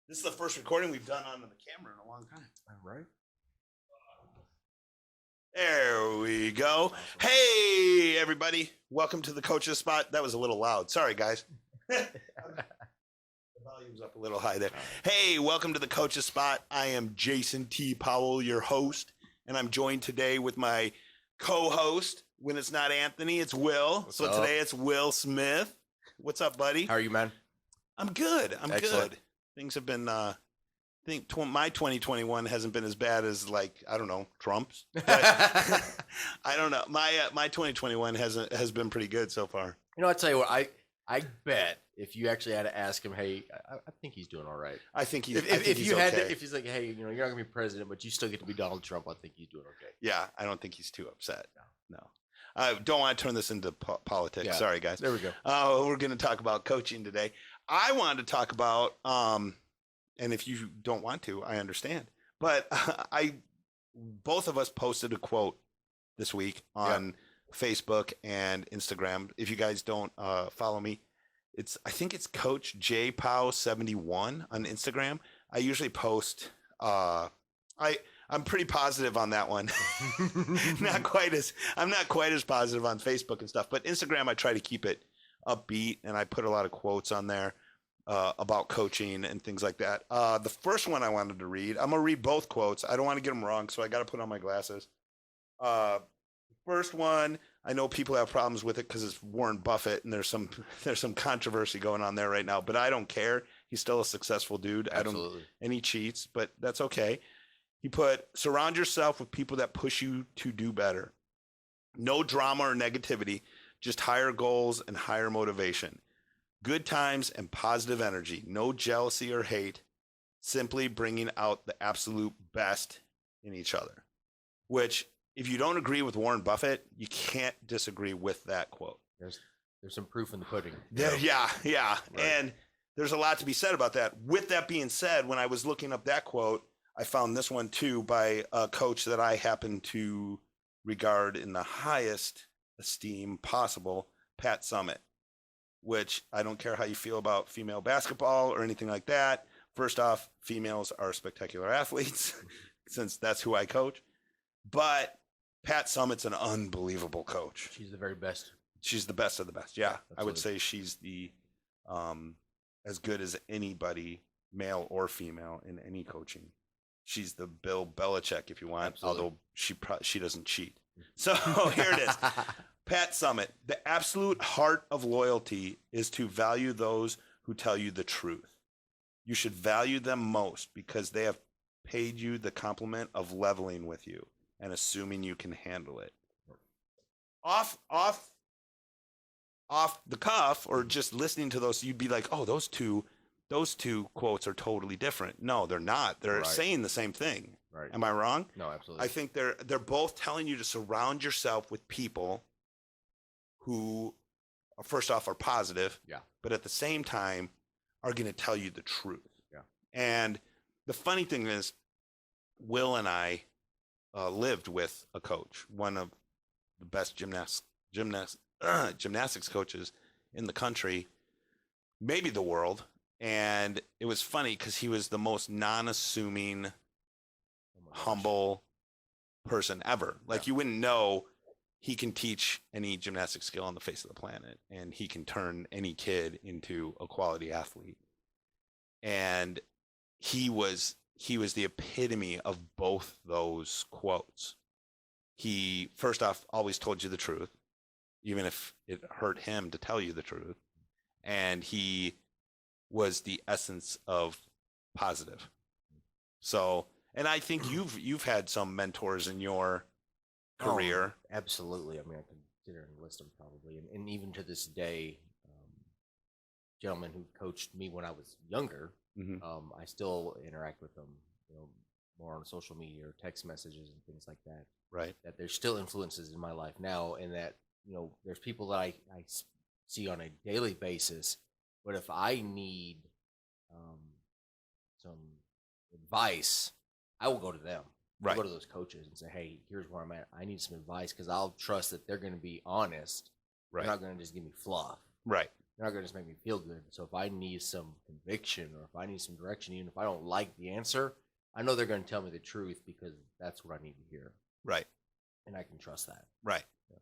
This is the first recording we've done on the camera in a long time. All right. There we go. Hey, everybody. Welcome to the Coach's Spot. That was a little loud. Sorry, guys. The volume's up a little high there. Hey, welcome to the Coach's Spot. I am Jason T. Powell, your host, and I'm joined today with my co-host. When it's not Anthony, it's Will. What's so up? Today it's Will Smith. What's up, buddy? How are you, man? I'm good. I'm Excellent. good. Things have been, I think my 2021 hasn't been as bad as, like, I don't know, Trump's. But I don't know. My 2021 has been pretty good so far. You know, I tell you what, I bet if you actually had to ask him, hey, I think he's doing all right. I think he's. If he's you had okay. to, if he's like, hey, you know, you're not gonna be president, but you still get to be Donald Trump, I think he's doing okay. Yeah, I don't think he's too upset. No. I don't want to turn this into politics. Yeah. Sorry, guys. There we go. We're going to talk about coaching today. I wanted to talk about, and if you don't want to, I understand. But both of us posted a quote this week on Facebook and Instagram. If you guys don't follow me, I think it's Coach J Pow 71 on Instagram. I usually post. I'm pretty positive on that one. I'm not quite as positive on Facebook and stuff, but Instagram I try to keep it upbeat, and I put a lot of quotes on there about coaching and things like that. The first one I wanted to read, I'm gonna read both quotes. I don't want to get them wrong, so I got to put on my glasses. First one, I know people have problems with it because it's Warren Buffett, and there's some controversy going on there right now, but I don't care. He's still a successful dude. Absolutely. And he cheats, but that's okay. He put, surround yourself with people that push you to do better. No drama or negativity, just higher goals and higher motivation. Good times and positive energy. No jealousy or hate. Simply bringing out the absolute best in each other. Which, if you don't agree with Warren Buffett, you can't disagree with that quote. There's some proof in the pudding. Yeah. Right. And there's a lot to be said about that. With that being said, when I was looking up that quote, I found this one too by a coach that I happen to regard in the highest esteem possible, Pat Summitt, which I don't care how you feel about female basketball or anything like that. First off, females are spectacular athletes since that's who I coach. But Pat Summitt's an unbelievable coach. She's the very best. She's the best of the best. Yeah, Absolutely. I would say she's the as good as anybody, male or female, in any coaching. She's the Bill Belichick, if you want, Absolutely. although she doesn't cheat. So here it is. Pat Summitt, the absolute heart of loyalty is to value those who tell you the truth. You should value them most because they have paid you the compliment of leveling with you and assuming you can handle it. Off the cuff, or just listening to those, you'd be like, oh, those two quotes are totally different. No, they're not. They're Right. saying the same thing. Right. Am I wrong? No, absolutely. I think they're both telling you to surround yourself with people who, first off, are positive, Yeah. but at the same time are going to tell you the truth. Yeah. And the funny thing is, Will and I lived with a coach, one of the best gymnastics coaches in the country, maybe the world. And it was funny because he was the most non-assuming, Oh my gosh. humble person ever. Like, you wouldn't know he can teach any gymnastic skill on the face of the planet, and he can turn any kid into a quality athlete. And he was the epitome of both those quotes. He, first off, always told you the truth, even if it hurt him to tell you the truth. And he was the essence of positive. So, and I think you've had some mentors in your career. Oh, absolutely. I mean, I can sit here and list them probably. And even to this day, gentlemen who coached me when I was younger, Mhm. I still interact with them, you know, more on social media or text messages and things like that. Right. That there's still influences in my life now, and that, you know, there's people that I see on a daily basis. But if I need some advice, I will go to them. I'll Right. go to those coaches and say, hey, here's where I'm at. I need some advice because I'll trust that they're going to be honest. Right. They're not going to just give me fluff. Right. they're not going to just make me feel good. So if I need some conviction or if I need some direction, even if I don't like the answer, I know they're going to tell me the truth because that's what I need to hear. Right. And I can trust that. Right. Yeah.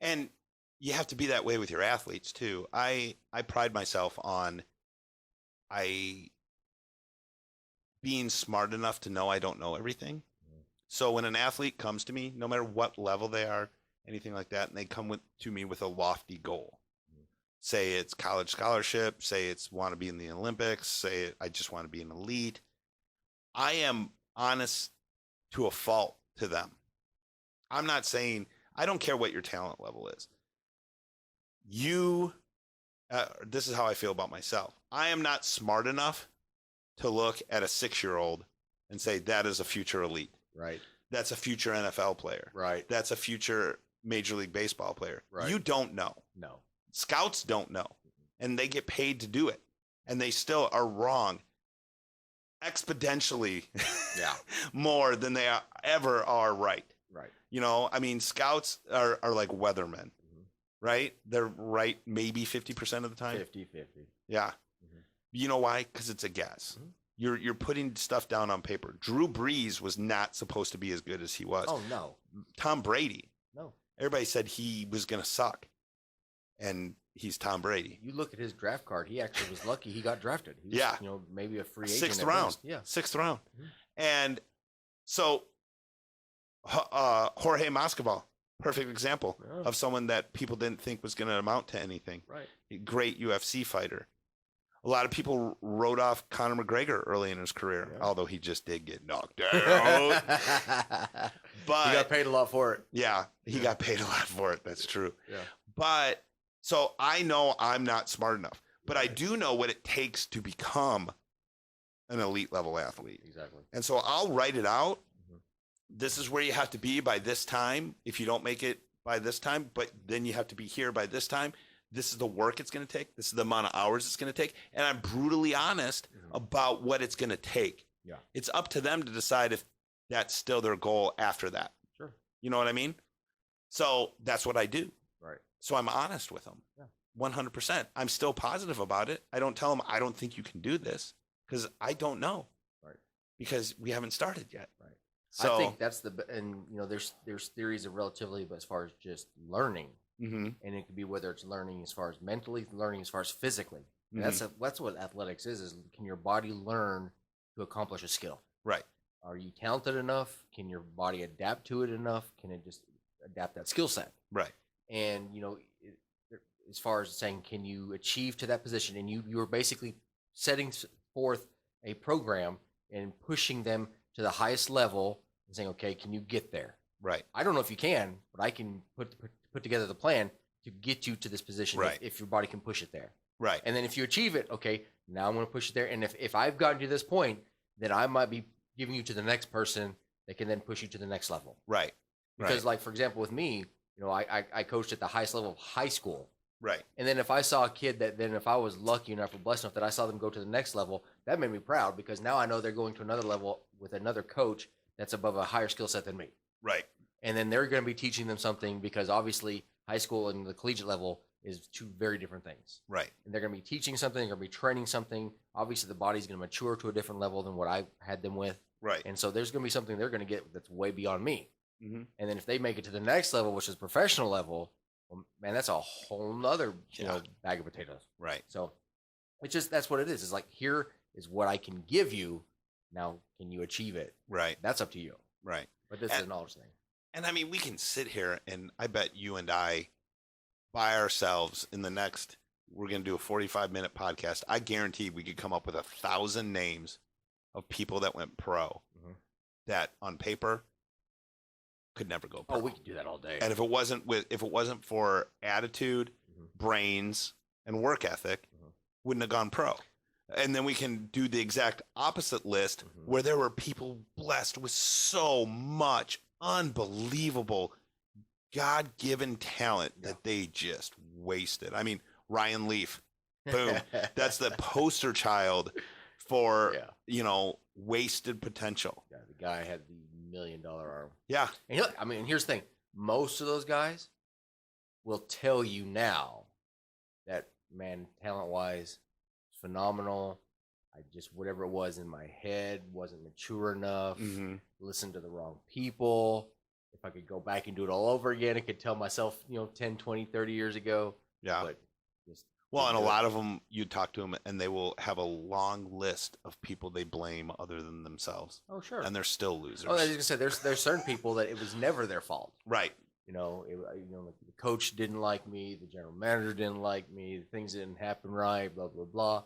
And you have to be that way with your athletes too. I pride myself on being smart enough to know I don't know everything. So when an athlete comes to me, no matter what level they are, anything like that, and they come to me with a lofty goal, say it's college scholarship, say it's want to be in the Olympics, say I just want to be an elite, I am honest to a fault to them. I'm not saying, I don't care what your talent level is. This is how I feel about myself. I am not smart enough to look at a 6-year-old and say that is a future elite. Right. That's a future NFL player. Right. That's a future Major League Baseball player. Right. You don't know. No. Scouts don't know. And they get paid to do it. And they still are wrong exponentially more than they ever are right. Right. You know, I mean, scouts are like weathermen, right? They're right maybe 50% of the time. 50-50. Yeah. You know why? Because it's a guess. You're putting stuff down on paper. Drew Brees was not supposed to be as good as he was. Oh, no. Tom Brady. No. Everybody said he was going to suck. And he's Tom Brady. You look at his draft card. He actually was lucky he got drafted. He was, you know, maybe a free agent. 6th round. Yeah. 6th round. And so Jorge Masvidal, perfect example of someone that people didn't think was going to amount to anything. Right. Great UFC fighter. A lot of people wrote off Conor McGregor early in his career, although he just did get knocked out. But he got paid a lot for it. Yeah, he got paid a lot for it. That's true. Yeah. But so I know I'm not smart enough, but I do know what it takes to become an elite level athlete. Exactly. And so I'll write it out. This is where you have to be by this time. If you don't make it by this time, but then you have to be here by this time. This is the work it's going to take. This is the amount of hours it's going to take. And I'm brutally honest about what it's going to take. Yeah. It's up to them to decide if that's still their goal after that. Sure. You know what I mean? So that's what I do. Right. So I'm honest with them. Yeah. 100%. I'm still positive about it. I don't tell them, I don't think you can do this because I don't know. Right. Because we haven't started yet. Right. So, I think that's and you know, there's theories of relativity, but as far as just learning, and it could be whether it's learning as far as mentally, learning as far as physically. That's what athletics is can your body learn to accomplish a skill? Right. Are you talented enough? Can your body adapt to it enough? Can it just adapt that skill set? Right. And you know, as far as saying, can you achieve to that position? And you are basically setting forth a program and pushing them to the highest level and saying, okay, can you get there? Right. I don't know if you can, but I can put together the plan to get you to this position if your body can push it there. Right. And then if you achieve it, okay, now I'm going to push it there. And if I've gotten to this point, then I might be giving you to the next person that can then push you to the next level. Right. Because like, for example, with me, you know, I coached at the highest level of high school. Right. And then if I saw a kid that then if I was lucky enough or blessed enough that I saw them go to the next level, that made me proud because now I know they're going to another level with another coach that's above a higher skill set than me. Right. And then they're going to be teaching them something because obviously high school and the collegiate level is two very different things. Right. And they're going to be teaching something, they're going to be training something. Obviously the body's going to mature to a different level than what I had them with. Right. And so there's going to be something they're going to get that's way beyond me. Mm-hmm. And then if they make it to the next level, which is professional level, well, man, that's a whole nother you know, bag of potatoes. Right. So it's just, that's what it is. It's like, here is what I can give you. Now, can you achieve it? Right. That's up to you. Right. But this is a knowledge thing. And I mean, we can sit here and I bet you and I by ourselves in the next, we're going to do a 45-minute podcast. I guarantee we could come up with 1,000 names of people that went pro that on paper could never go pro. Oh, we could do that all day. And if it wasn't for attitude, brains, and work ethic, wouldn't have gone pro. And then we can do the exact opposite list where there were people blessed with so much unbelievable God-given talent that they just wasted. I mean, Ryan Leaf, boom. That's the poster child for, you know, wasted potential. Yeah, the guy had the $1 million arm. Yeah. And I mean, here's the thing. Most of those guys will tell you now that man, talent-wise, phenomenal. I just, whatever it was in my head, wasn't mature enough, listened to the wrong people. If I could go back and do it all over again, I could tell myself, 10, 20, 30 years ago. Yeah. But just well, and a lot of them, you talk to them and they will have a long list of people they blame other than themselves. Oh, sure. And they're still losers. Oh, I was going to say, there's certain people that it was never their fault. Right. Like the coach didn't like me, the general manager didn't like me, things didn't happen right, blah, blah, blah.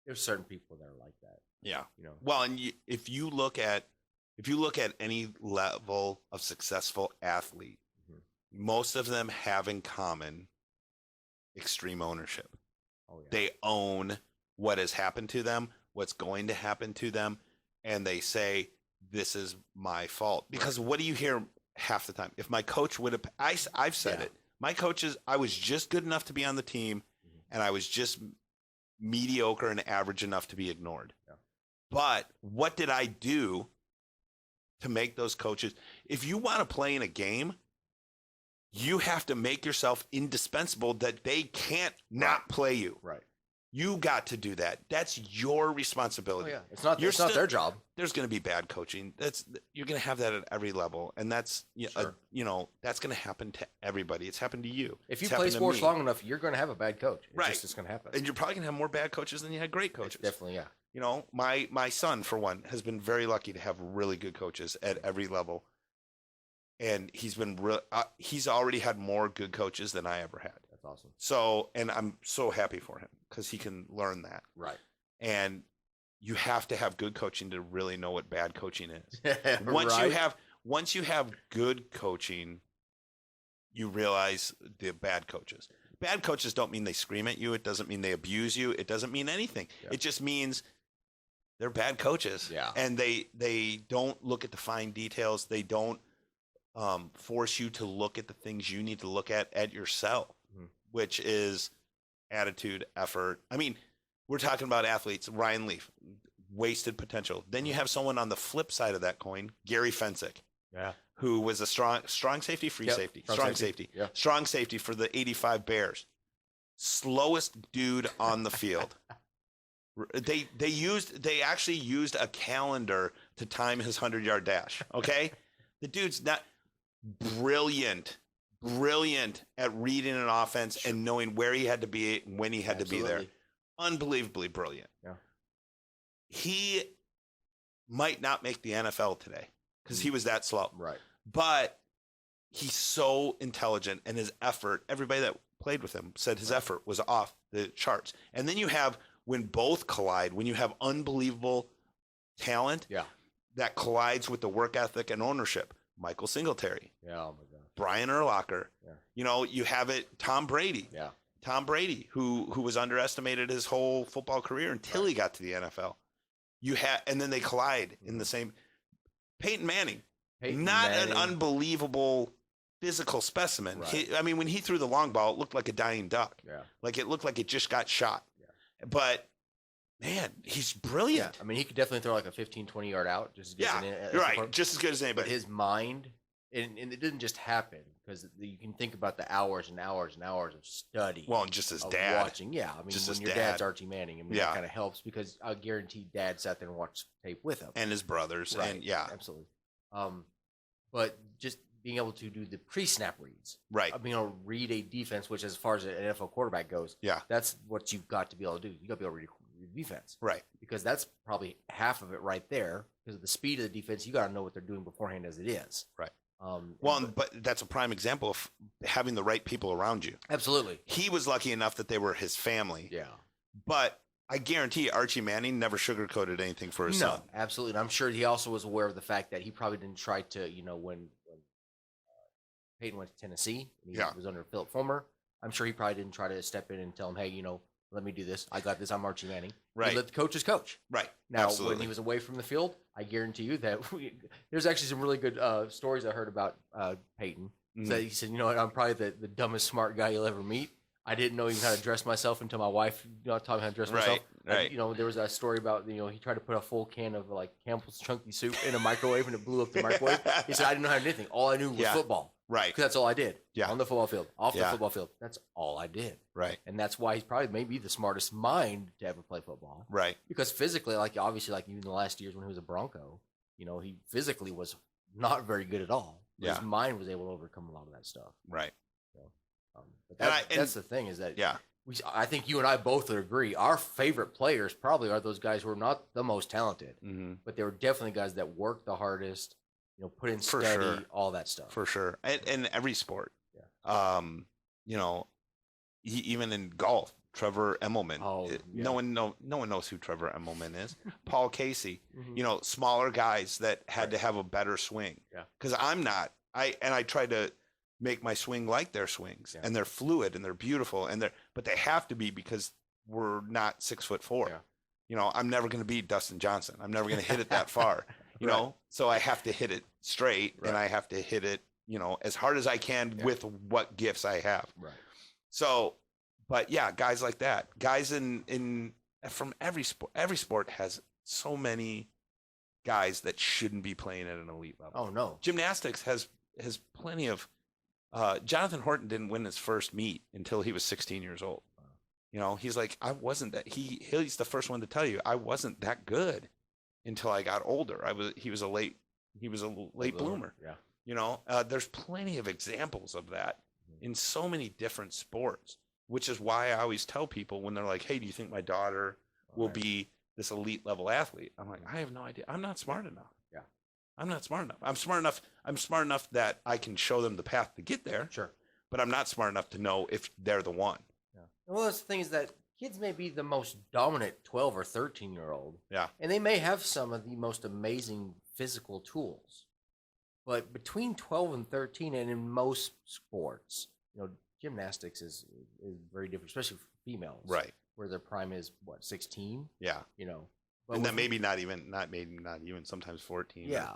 There's certain people that are like that. Yeah. Well, and if you look at any level of successful athlete, most of them have in common extreme ownership. Oh, yeah. They own what has happened to them, what's going to happen to them, and they say, this is my fault. Because what do you hear half the time? If my coach would have, I've said it. My coaches, I was just good enough to be on the team, and I was just mediocre and average enough to be ignored. Yeah. But what did I do to make those coaches? If you want to play in a game, you have to make yourself indispensable that they can't not play you. Right. You got to do that. That's your responsibility. Oh, yeah. It's not their job. There's going to be bad coaching. You're going to have that at every level, and that's that's going to happen to everybody. It's happened to you. If you play sports long enough, you're going to have a bad coach. It's going to happen. And you're probably going to have more bad coaches than you had great coaches. Definitely, yeah. My son, for one, has been very lucky to have really good coaches at every level, and he's already had more good coaches than I ever had. That's awesome. So, and I'm so happy for him because he can learn that. Right. And you have to have good coaching to really know what bad coaching is. Once you have good coaching, you realize the bad coaches. Bad coaches don't mean they scream at you. It doesn't mean they abuse you. It doesn't mean anything. Yeah. It just means they're bad coaches. Yeah. And they don't look at the fine details. They don't force you to look at the things you need to look at yourself, which is attitude, effort. I mean, we're talking about athletes. Ryan Leaf, wasted potential. Then you have someone on the flip side of that coin, Gary Fensick, who was a strong safety, safety, strong safety, strong safety for the '85 Bears. Slowest dude on the field. They actually used a calendar to time his 100-yard dash. Okay, the dude's not brilliant at reading an offense and knowing where he had to be when he had to be there. Unbelievably brilliant. Yeah. He might not make the NFL today because he was that slow. Right. But he's so intelligent, and his effort, everybody that played with him said his effort was off the charts. And then you have, when both collide, when you have unbelievable talent that collides with the work ethic and ownership. Michael Singletary. Yeah, oh my God. Brian Urlacher. Yeah. You have it, Tom Brady. Yeah. Tom Brady, who was underestimated his whole football career until he got to the NFL. And then they collide in the same. Peyton Manning. An unbelievable physical specimen. Right. When he threw the long ball, it looked like a dying duck. Yeah. Like it looked like it just got shot. Yeah. But man, he's brilliant. Yeah. He could definitely throw like a 15, 20-yard out. Just as good as you're right. Just as good as anybody. But his mind, and it didn't just happen. Because you can think about the hours and hours and hours of study. Well, and just his dad. Watching. Yeah. When your dad's Archie Manning, it kind of helps because I guarantee dad sat there and watched tape with him. And his brothers. Right. And absolutely. But just being able to do the pre-snap reads. Right. Being able to read a defense, which as far as an NFL quarterback goes, that's what you've got to be able to do. You got to be able to read defense. Right. Because that's probably half of it right there. Because of the speed of the defense, you got to know what they're doing beforehand as it is. Right. But that's a prime example of having the right people around you. Absolutely. He was lucky enough that they were his family. Yeah. But I guarantee Archie Manning never sugarcoated anything for his son. No, absolutely. And I'm sure he also was aware of the fact that he probably didn't try to, when Peyton went to Tennessee and he was under Philip Fulmer, I'm sure he probably didn't try to step in and tell him, hey, let me do this. I got this. I'm Archie Manning. Right. He let the coaches coach. Right. Now, Absolutely. when he was away from the field, I guarantee you that there's actually some really good stories I heard about Peyton. Mm-hmm. So he said, I'm probably the dumbest smart guy you'll ever meet. I didn't know even how to dress myself until my wife taught me how to dress myself. Right. There was a story about he tried to put a full can of like Campbell's chunky soup in a microwave and it blew up the microwave. He said, I didn't know how to do anything. All I knew was football. Right. Because that's all I did. Yeah. On the football field, off the football field. That's all I did. Right. And that's why he's probably maybe the smartest mind to ever play football. Right. Because physically, like obviously, like even the last years when he was a Bronco, he physically was not very good at all. But his mind was able to overcome a lot of that stuff. Right. But that's the thing is that I think you and I both would agree. Our favorite players probably are those guys who are not the most talented, but they were definitely guys that worked the hardest, put in steady, all that stuff. For sure. And in every sport. Yeah. Even in golf, Trevor Immelman. Oh, yeah. No one knows who Trevor Immelman is. Paul Casey. Smaller guys that had to have a better swing. Yeah. Because I'm not. I try to make my swing like their swings, and they're fluid and they're beautiful, but they have to be because we're not 6'4". Yeah. I'm never going to beat Dustin Johnson. I'm never going to hit it that far. Right. So I have to hit it straight, and I have to hit it, as hard as I can with what gifts I have. Right. So, but yeah, guys like that, guys from every sport has so many guys that shouldn't be playing at an elite level. Oh no. Gymnastics has plenty of. Jonathan Horton didn't win his first meet until he was 16 years old. He's like, I wasn't that. He's the first one to tell you I wasn't that good until I got older. He was a late bloomer. Yeah. There's plenty of examples of that in so many different sports, which is why I always tell people when they're like, hey, do you think my daughter will be this elite level athlete? I'm like, I have no idea. I'm not smart enough. Yeah. I'm not smart enough. I'm smart enough that I can show them the path to get there. Sure. But I'm not smart enough to know if they're the one. Yeah. Well, that's the thing is that kids may be the most dominant 12 or 13-year-old. Yeah. And they may have some of the most amazing physical tools. But between 12 and 13, and in most sports, gymnastics is very different, especially for females. Right. Where their prime is, 16? Yeah. But and then maybe not even sometimes 14. Yeah.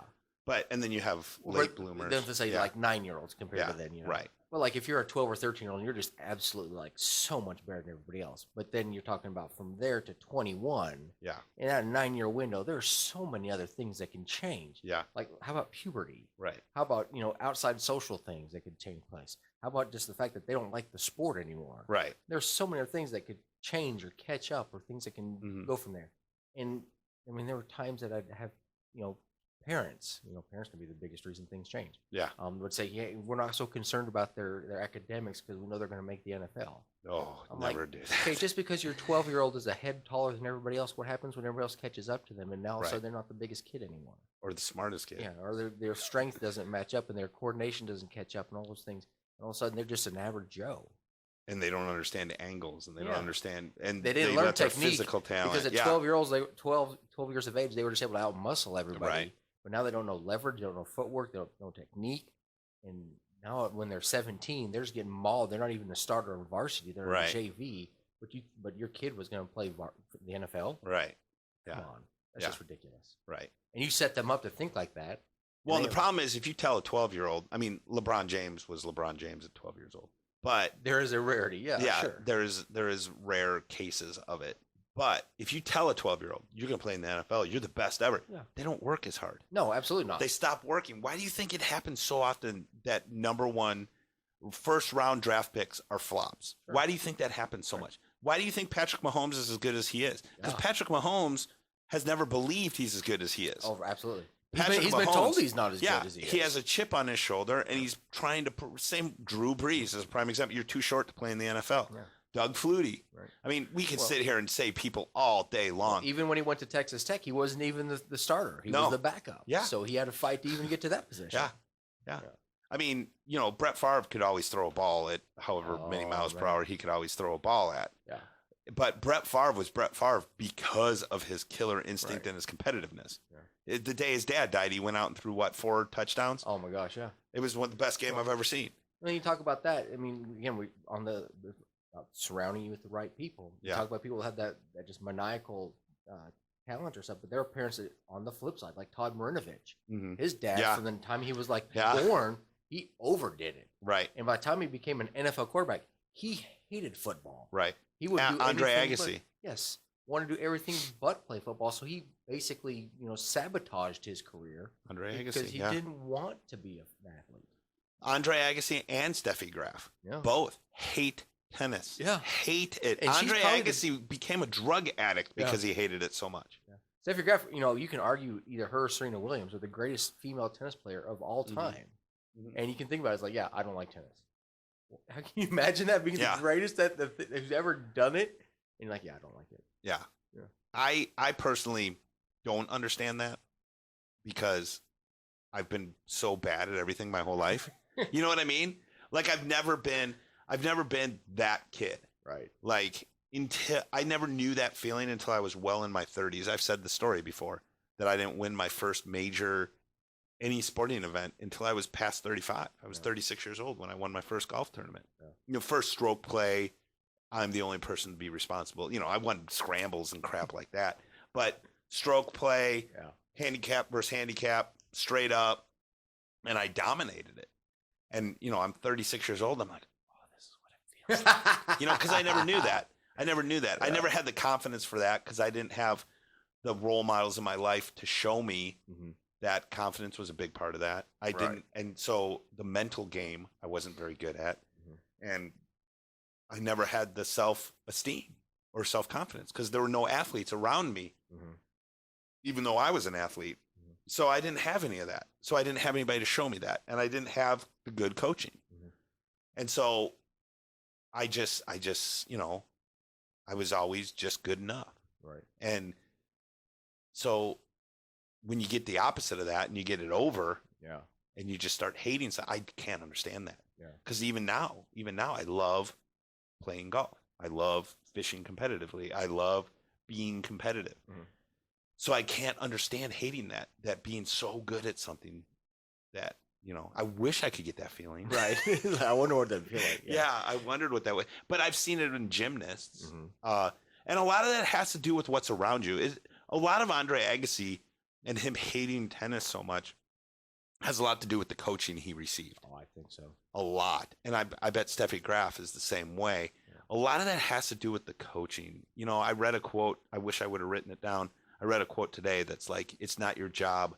And then you have late bloomers. Then to say like 9-year-olds compared to then, Right. But like if you're a 12 or 13-year-old, you're just absolutely like so much better than everybody else. But then you're talking about from there to 21. Yeah. In that 9-year window, there are so many other things that can change. Yeah. Like how about puberty? Right. How about, outside social things that could take place? How about just the fact that they don't like the sport anymore? Right. There's so many other things that could change or catch up or things that can go from there. And I mean, there were times that I'd have, parents can be the biggest reason things change. Yeah. Would say, yeah, we're not so concerned about their academics because we know they're going to make the NFL. Oh, I'm never do that. Okay, just because your 12-year-old is a head taller than everybody else, what happens when everybody else catches up to them and now all of a sudden they're not the biggest kid anymore? Or the smartest kid. Yeah, or their strength doesn't match up and their coordination doesn't catch up and all those things. And all of a sudden they're just an average Joe. And they don't understand angles, and they don't understand, and they didn't learn technique, physical talent. Because at 12 years of age, they were just able to outmuscle everybody. Right. But now they don't know leverage, they don't know footwork, they don't know technique, and now when they're 17, they're just getting mauled. They're not even a starter on varsity; they're in JV. But your kid was going to play the NFL, right? Yeah. Come on, that's just ridiculous, right? And you set them up to think like that. Well, the problem is if you tell a 12-year-old, I mean, LeBron James was LeBron James at 12 years old. But there is a rarity, yeah, sure. there is rare cases of it. But if you tell a 12-year-old you're going to play in the NFL, you're the best ever, they don't work as hard. No, absolutely not. They stop working. Why do you think it happens so often that number one first-round draft picks are flops? Sure. Why do you think that happens so much? Why do you think Patrick Mahomes is as good as he is? Because Patrick Mahomes has never believed he's as good as he is. Oh, absolutely. He's been told he's not as good as he is. He has a chip on his shoulder, and he's trying to same Drew Brees as a prime example. You're too short to play in the NFL. Yeah. Doug Flutie. Right. I mean, we can sit here and say people all day long. Even when he went to Texas Tech, he wasn't even the starter. He was the backup. Yeah. So he had to fight to even get to that position. Yeah. I mean, Brett Favre could always throw a ball at however many miles per hour he could always throw a ball at. Yeah. But Brett Favre was Brett Favre because of his killer instinct and his competitiveness. Yeah. The day his dad died, he went out and threw 4 touchdowns. Oh my gosh, yeah! It was one of the best game I've ever seen. When you talk about that, I mean, again, we on the surrounding you with the right people. You talk about people who have that just maniacal talent or something. But there are parents that, on the flip side, like Todd Marinovich, his dad, from the time he was born, he overdid it. Right. And by the time he became an NFL quarterback, he hated football. Right. He would do Andre anything Agassi. Yes. wanted to do everything but play football. So he basically, sabotaged his career Andre because Agassi, he yeah. didn't want to be an athlete. Andre Agassi and Steffi Graf, both hate tennis. Yeah. Hate it. And Andre Agassi became a drug addict because he hated it so much. Yeah. Steffi Graf, you can argue either her or Serena Williams are the greatest female tennis player of all time. Mm-hmm. And you can think about it, it's like, yeah, I don't like tennis. How can you imagine that being the greatest who's ever done it? And you're like, yeah, I don't like it. Yeah. I personally don't understand that because I've been so bad at everything my whole life. You know what I mean? Like I've never been that kid. Right. Like until I never knew that feeling until I was well in my 30s. I've said the story before that I didn't win my first major any sporting event until I was past 35. I was 36 years old when I won my first golf tournament. Yeah. First stroke play, I'm the only person to be responsible. I won scrambles and crap like that. But stroke play, handicap versus handicap, straight up, and I dominated it. And, I'm 36 years old. I'm like, oh, this is what it feels like. Because I never knew that. Yeah. I never had the confidence for that because I didn't have the role models in my life to show me that confidence was a big part of that. I didn't. And so the mental game, I wasn't very good at. And I never had the self-esteem or self-confidence because there were no athletes around me, even though I was an athlete. So I didn't have any of that. So I didn't have anybody to show me that. And I didn't have the good coaching. And so I just, I was always just good enough. Right. And so when you get the opposite of that and you get it over and you just start hating, I can't understand that. Yeah. Because even now, I love playing golf. I love fishing competitively. I love being competitive. So I can't understand hating that being so good at something that, I wish I could get that feeling. Right. I wonder what that feel like. Yeah, I wondered what that was. But I've seen it in gymnasts. And a lot of that has to do with what's around you. A lot of Andre Agassi and him hating tennis so much has a lot to do with the coaching he received. Oh, I think so. A lot. And I bet Steffi Graf is the same way. Yeah. A lot of that has to do with the coaching. I read a quote. I wish I would have written it down. I read a quote today that's like, it's not your job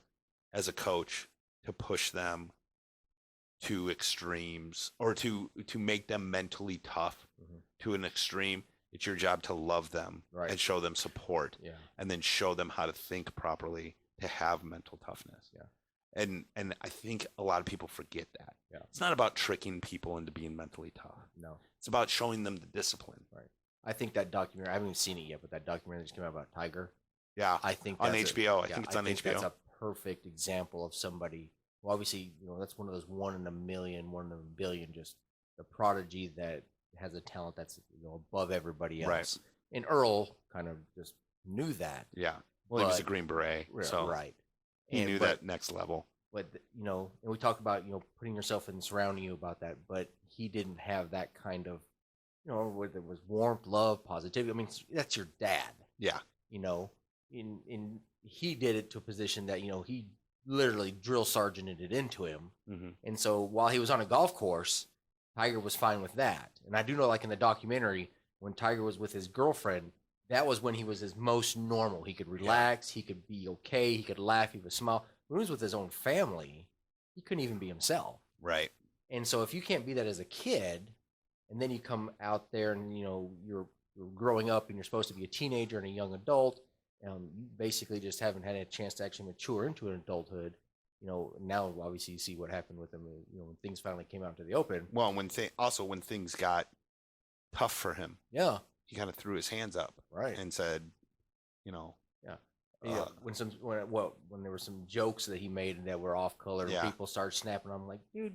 as a coach to push them to extremes or to make them mentally tough to an extreme. It's your job to love them and show them support and then show them how to think properly to have mental toughness. Yeah. And I think a lot of people forget that. Yeah. It's not about tricking people into being mentally tough. No. It's about showing them the discipline. Right. I think that documentary, I haven't even seen it yet, but that documentary that just came out about Tiger. Yeah. I think on HBO. I think it's on HBO. That's a perfect example of somebody. Well, obviously, that's one of those 1 in a million, 1 in a billion, just the prodigy that has a talent that's above everybody else. Right. And Earl kind of just knew that. Yeah. Well, he was a Green Beret. So he knew that next level. But, and we talk about, putting yourself in surrounding you about that, but he didn't have that kind of, where there was warmth, love, positivity. I mean, that's your dad. Yeah. And he did it to a position that, he literally drill sergeanted it into him. And so while he was on a golf course, Tiger was fine with that. And I do know, like in the documentary, when Tiger was with his girlfriend, that was when he was his most normal. He could relax, he could be okay, he could laugh, he would smile. When he was with his own family, he couldn't even be himself. Right. And so if you can't be that as a kid, and then you come out there and, you're growing up and you're supposed to be a teenager and a young adult, you basically just haven't had a chance to actually mature into an adulthood. Now obviously you see what happened with him. When things finally came out to the open. Well, when things got tough for him, he kind of threw his hands up, and said, when there were some jokes that he made that were off color, and people started snapping. I'm like, dude,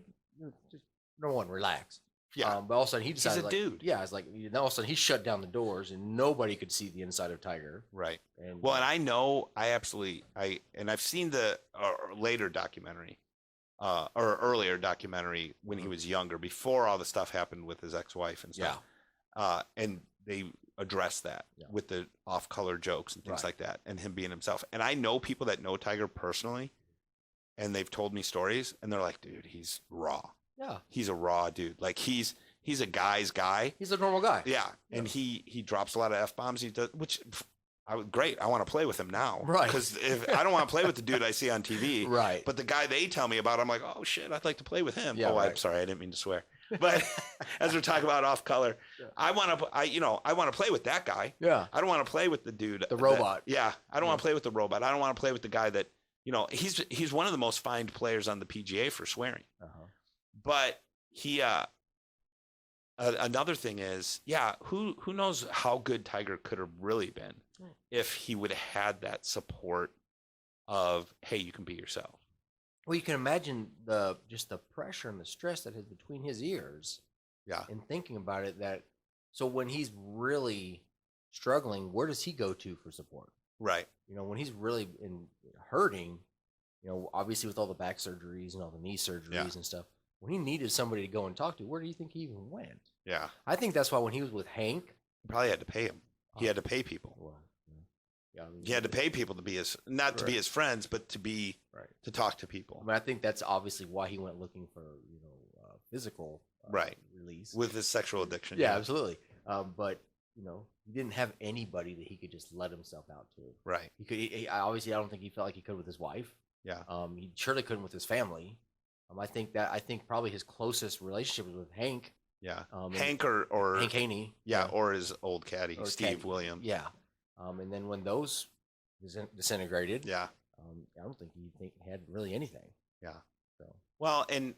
just no one relax. Yeah. But all of a sudden he decided, he's a dude. Yeah, it's like all of a sudden he shut down the doors and nobody could see the inside of Tiger. Right. And I know I've seen the later documentary, or earlier documentary when he was younger, before all the stuff happened with his ex-wife and stuff. Yeah. And they addressed that with the off-color jokes and things like that, and him being himself. And I know people that know Tiger personally, and they've told me stories, and they're like, dude, he's raw. Yeah. He's a raw dude. Like he's a guy's guy. He's a normal guy. Yeah. And he drops a lot of F-bombs. He does, which great. I want to play with him now. Right. Because if I don't want to play with the dude I see on TV. Right. But the guy they tell me about, I'm like, oh shit, I'd like to play with him. Yeah, oh, right. I'm sorry, I didn't mean to swear. But as we're talking about off color, Yeah. I want to play with that guy. Yeah. I don't want to play with the dude, The robot. I don't want to play with the robot. I don't want to play with the guy that, he's one of the most fined players on the PGA for swearing. Uh-huh. But he, another thing is, who knows how good Tiger could have really been if he would have had that support of, hey, you can be yourself. Well, you can imagine the pressure and the stress that is between his ears. Yeah. And thinking about it, so when he's really struggling, where does he go to for support? Right. When he's really hurting, obviously with all the back surgeries and all the knee surgeries and stuff, when he needed somebody to go and talk to, where do you think he even went? Yeah. I think that's why when he was with Hank, He probably had to pay him. He had to pay people. Well, yeah, He had to pay people to be to be his friends, but to talk to people. I think that's obviously why he went looking for physical release With his sexual addiction. Yeah, absolutely. But he didn't have anybody that he could just let himself out to. Right. He could. Obviously, I don't think he felt like he could with his wife. Yeah. He surely couldn't with his family. I think probably his closest relationship was with Hank. Yeah. Hank or Hank Haney. Yeah, or his old caddy, Or his Steve caddy. Williams. Yeah. And then when those disintegrated, Yeah. I don't think he had really anything. Yeah. So Well, and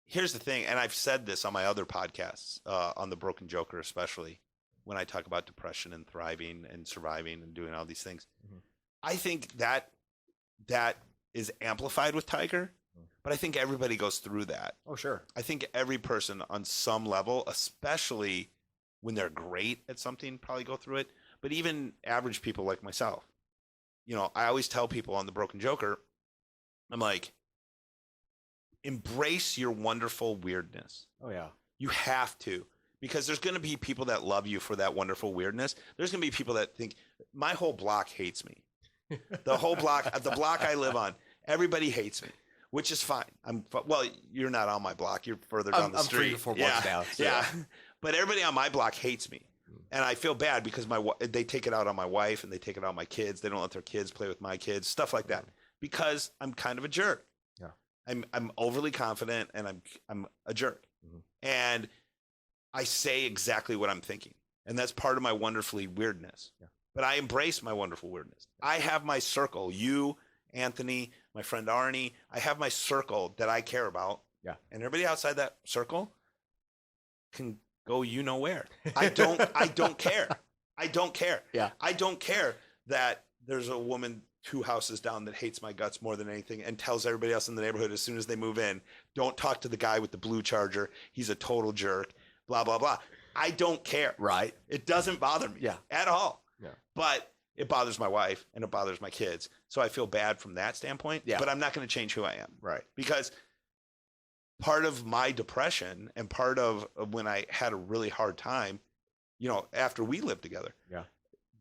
here's the thing, and I've said this on my other podcasts, on the Broken Joker, especially when I talk about depression and thriving and surviving and doing all these things. Mhm. I think that is amplified with Tiger, but I think everybody goes through that. Oh, sure. I think every person on some level, especially when they're great at something, probably go through it. But even average people like myself, I always tell people on the Broken Joker, I'm like, embrace your wonderful weirdness. Oh, yeah. You have to, because there's going to be people that love you for that wonderful weirdness. There's going to be people that think my whole block hates me. The whole block, the block I live on, everybody hates me, which is fine. Well, you're not on my block. You're further down the street. I'm 3 or 4 blocks down. So yeah. But everybody on my block hates me. And I feel bad because they take it out on my wife and they take it out on my kids. They don't let their kids play with my kids, stuff like that, because I'm kind of a jerk. Yeah. I'm overly confident and I'm a jerk. Mm-hmm. And I say exactly what I'm thinking. And that's part of my wonderfully weirdness. Yeah. But I embrace my wonderful weirdness. I have my circle, you, Anthony, my friend Arnie. I have my circle that I care about. Yeah. And everybody outside that circle can go where. I don't care. I don't care. Yeah. I don't care that there's a woman 2 houses down that hates my guts more than anything and tells everybody else in the neighborhood as soon as they move in, don't talk to the guy with the blue Charger. He's a total jerk, blah, blah, blah. I don't care. Right. It doesn't bother me at all. Yeah. But it bothers my wife and it bothers my kids. So I feel bad from that standpoint. Yeah. But I'm not going to change who I am. Right. Because part of my depression and part of when I had a really hard time, after we lived together,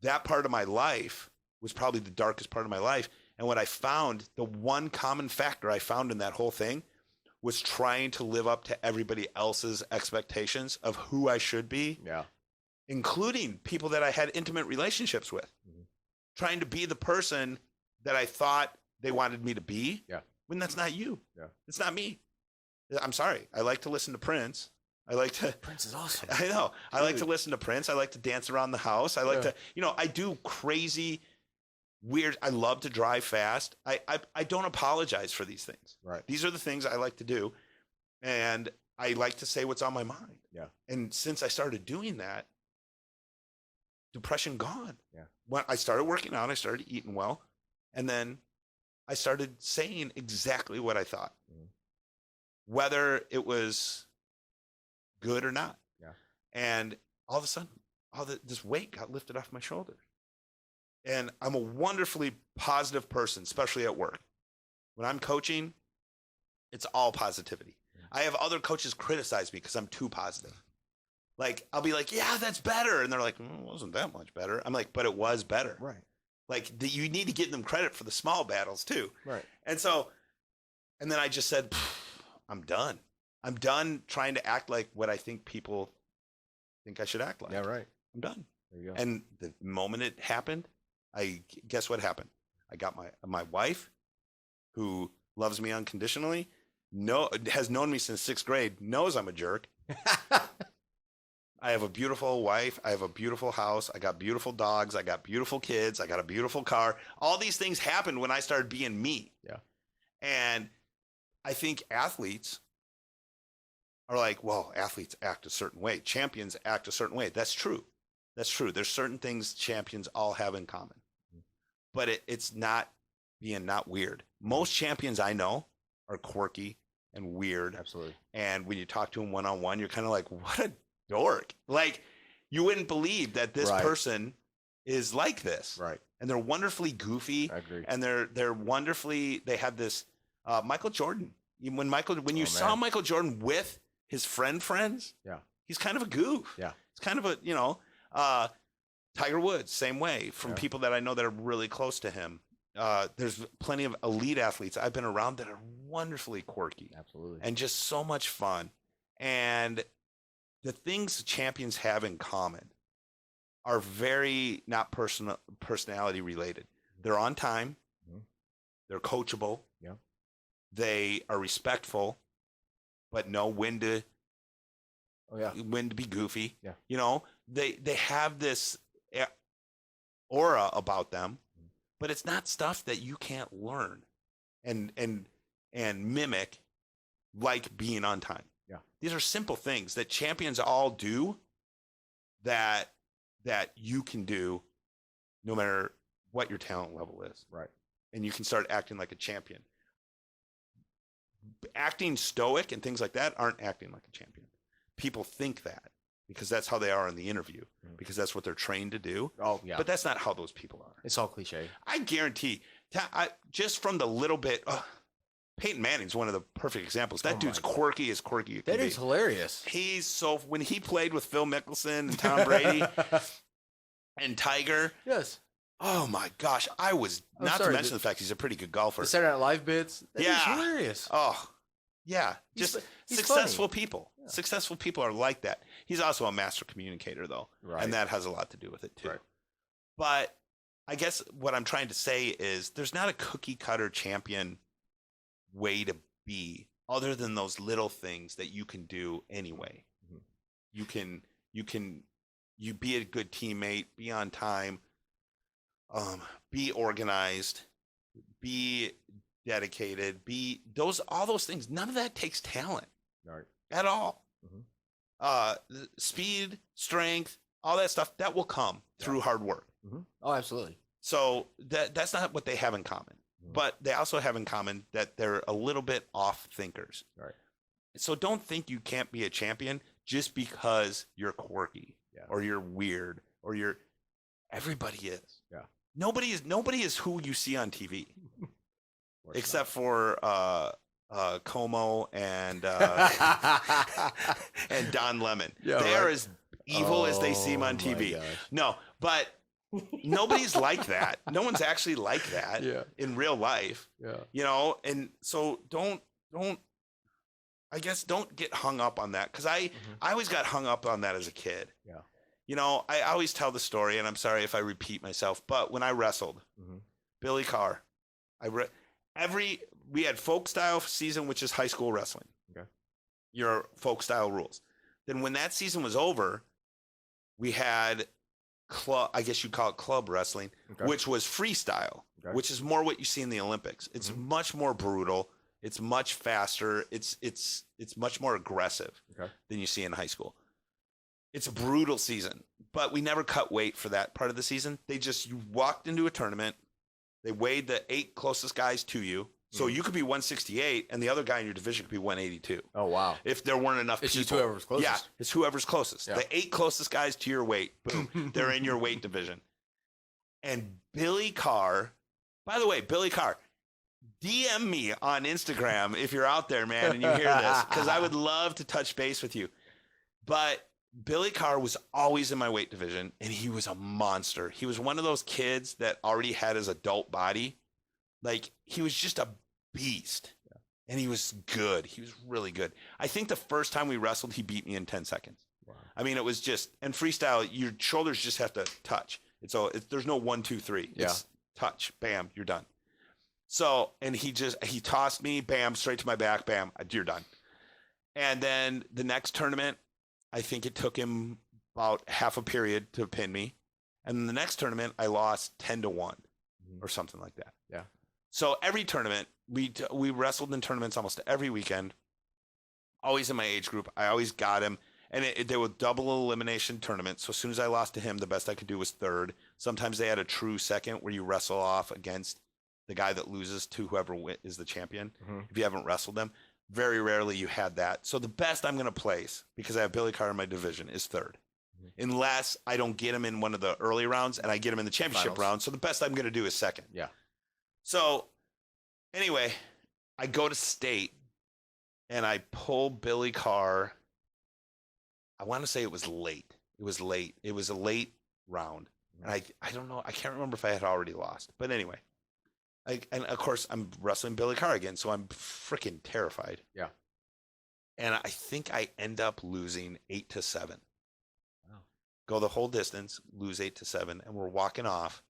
that part of my life was probably the darkest part of my life. And what I found, the one common factor I found in that whole thing was trying to live up to everybody else's expectations of who I should be. Yeah. Including people that I had intimate relationships with. Mm-hmm. Trying to be the person that I thought they wanted me to be. Yeah. When that's not you. Yeah. It's not me. I'm sorry. I like to listen to Prince. Prince is awesome. I know. I like to listen to Prince. I like to dance around the house. I like to, I do crazy, weird. I love to drive fast. I don't apologize for these things. Right. These are the things I like to do. And I like to say what's on my mind. Yeah. And since I started doing that, depression gone. Yeah. When I started working out, I started eating well. And then I started saying exactly what I thought. Mm-hmm. Whether it was good or not. Yeah. And all of a sudden, this weight got lifted off my shoulders. And I'm a wonderfully positive person, especially at work. When I'm coaching, it's all positivity. Mm-hmm. I have other coaches criticize me because I'm too positive. Like, I'll be like, yeah, that's better. And they're like, it wasn't that much better. I'm like, but it was better. Right. Like, you need to give them credit for the small battles, too. Right. And then I just said, I'm done. I'm done trying to act like what I think people think I should act like. Yeah, right. I'm done. There you go. And the moment it happened, guess what happened? I got my wife, who loves me unconditionally, has known me since 6th grade, knows I'm a jerk. I have a beautiful wife. I have a beautiful house. I got beautiful dogs. I got beautiful kids. I got a beautiful car. All these things happened when I started being me. Yeah. And I think athletes are like, well, athletes act a certain way. Champions act a certain way. That's true. That's true. There's certain things champions all have in common. But it's not being not weird. Most champions I know are quirky and weird. Absolutely. And when you talk to them one-on-one, you're kind of like, what a dork. Like, you wouldn't believe that this person is like this. Right. And they're wonderfully goofy. I agree. And they're wonderfully, they have this Michael Jordan. When you saw Michael Jordan with his friends, he's kind of a goof. Yeah. It's kind of a, Tiger Woods, same way, from people that I know that are really close to him. There's plenty of elite athletes I've been around that are wonderfully quirky. Absolutely. And just so much fun. And the things champions have in common are very not personality related. They're on time. Mm-hmm. They're coachable. Yeah. They are respectful, but know when to be goofy. Yeah. You know, they have this aura about them, but it's not stuff that you can't learn and mimic, like being on time. Yeah. These are simple things that champions all do that you can do no matter what your talent level is. Right. And you can start acting like a champion. Acting stoic and things like that aren't acting like a champion. People think that because that's how they are in the interview, because that's what they're trained to do. Oh, yeah. But that's not how those people are. It's all cliche. I guarantee, just from the little bit, Peyton Manning's one of the perfect examples. That dude's quirky as quirky as can be. That is hilarious. When he played with Phil Mickelson and Tom Brady and Tiger. Yes. Oh my gosh. Not to mention the fact he's a pretty good golfer. The Saturday Night Live bits. That is hilarious. Oh, yeah. He's successful funny. People. Yeah. Successful people are like that. He's also a master communicator, though. Right. And that has a lot to do with it, too. Right. But I guess what I'm trying to say is there's not a cookie cutter champion way to be other than those little things that you can do anyway. Mm-hmm. You be a good teammate, be on time, be organized, be dedicated, all those things. None of that takes talent at all. Mm-hmm. Speed, strength, all that stuff, that will come through hard work. Mm-hmm. Oh, absolutely. So that's not what they have in common. Mm-hmm. But they also have in common that they're a little bit off thinkers. Right. So don't think you can't be a champion just because you're quirky or you're weird or everybody is. Yeah. Nobody is who you see on TV. Except for Como and and Don Lemon. They are as evil as they seem on TV. No, but nobody's like that. No one's actually like that in real life. Yeah. You know, and so don't get hung up on that, because I always got hung up on that as a kid. Yeah. You know, I always tell the story, and I'm sorry if I repeat myself, but when I wrestled, Billy Carr, we had folk style season, which is high school wrestling. Okay. Your folk style rules. Then when that season was over, we had club, I guess you'd call it club wrestling, which was freestyle, which is more what you see in the Olympics. It's much more brutal. It's much faster. It's much more aggressive than you see in high school. It's a brutal season, but we never cut weight for that part of the season. You walked into a tournament. They weighed the 8 closest guys to you. So you could be 168 and the other guy in your division could be 182. Oh, wow. If there weren't enough people. It's just whoever's closest. Yeah, it's whoever's closest. Yeah. The 8 closest guys to your weight, boom, they're in your weight division. And Billy Carr, by the way, DM me on Instagram if you're out there, man, and you hear this, because I would love to touch base with you. But Billy Carr was always in my weight division, and he was a monster. He was one of those kids that already had his adult body. Like, he was just a beast, and he was good. He was really good. I think the first time we wrestled, he beat me in 10 seconds. Wow. I mean, it was just, and freestyle, your shoulders just have to touch. There's no 1, 2, 3. Yeah. It's touch, bam, you're done. So, and he tossed me, bam, straight to my back, bam, you're done. And then the next tournament, I think it took him about half a period to pin me. And then the next tournament, I lost 10-1 or something like that. Yeah. So every tournament, we wrestled in tournaments almost every weekend, always in my age group. I always got him. And they were double elimination tournaments. So as soon as I lost to him, the best I could do was third. Sometimes they had a true second where you wrestle off against the guy that loses to whoever is the champion. If you haven't wrestled them, very rarely you had that. So the best I'm going to place, because I have Billy Carr in my division, is third. Unless I don't get him in one of the early rounds and I get him in the championship round. So the best I'm going to do is second. Yeah. So anyway, I go to state and I pull Billy Carr. I want to say it was late. It was a late round. And I don't know. I can't remember if I had already lost. But anyway, and of course, I'm wrestling Billy Carr again. So I'm freaking terrified. Yeah. And I think I end up losing 8-7. Wow. Go the whole distance, lose 8-7. And we're walking off.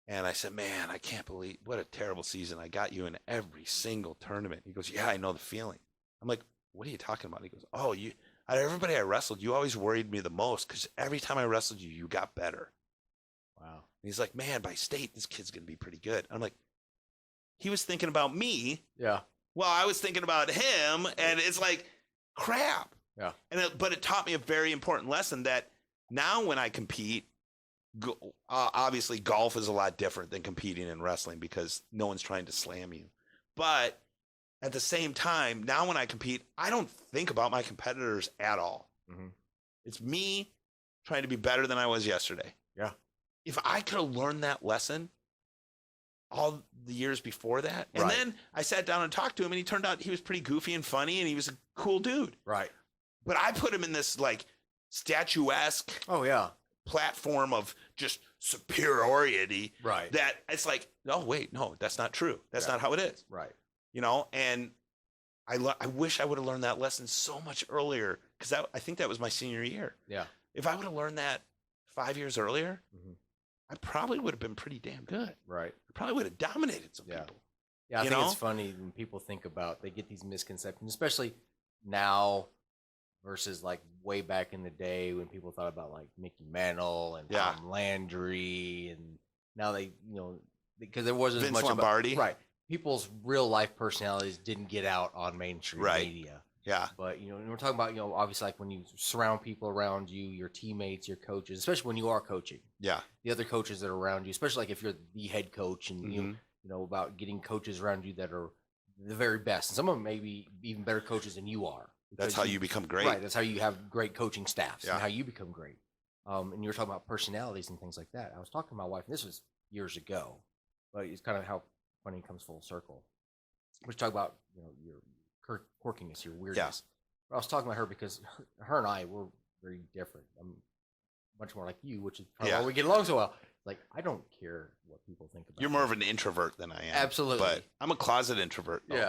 And I said, man, I can't believe what a terrible season. I got you in every single tournament. He goes, yeah, I know the feeling. I'm like, what are you talking about? He goes, oh, out of everybody I wrestled, you always worried me the most because every time I wrestled you, you got better. Wow. And he's like, man, by state, this kid's going to be pretty good. I'm like, he was thinking about me. Yeah. Well, I was thinking about him, and it's like, crap. Yeah. But it taught me a very important lesson that now when I compete, obviously golf is a lot different than competing in wrestling because no one's trying to slam you. But at the same time, now when I compete, I don't think about my competitors at all. It's me trying to be better than I was yesterday. Yeah. If I could have learned that lesson all the years before that, and then I sat down and talked to him, and he turned out he was pretty goofy and funny, and he was a cool dude. Right. But I put him in this like statuesque platform of just superiority. Right. That it's like, oh wait, no, that's not true. That's not how it is. Right. You know, and I wish I would have learned that lesson so much earlier because I think that was my senior year. Yeah. If I would have learned that 5 years earlier, I probably would have been pretty damn good. Right. I probably would have dominated some people. Yeah, I think it's funny when people think about, they get these misconceptions, especially now versus like way back in the day when people thought about like Mickey Mantle and Tom Landry, and now they, because there wasn't Vince as much Lombardi. Right. People's real life personalities didn't get out on mainstream media. Yeah. But, we're talking about, obviously like when you surround people around you, your teammates, your coaches, especially when you are coaching. Yeah. The other coaches that are around you, especially like if you're the head coach and, you know, about getting coaches around you that are the very best. And some of them may be even better coaches than you are. That's how you become great. Right. That's how you have great coaching staffs Yeah. and how you become great. And you were talking about personalities and things like that. I was talking to my wife, and this was years ago, but it's kind of how funny comes full circle. We're talking about, your quirkiness, your weirdness. But I was talking about her because her and I were very different. I'm much more like you, which is probably why we get along so well. Like, I don't care what people think about You're more of an introvert than I am. Absolutely. But I'm a closet introvert, though. Yeah.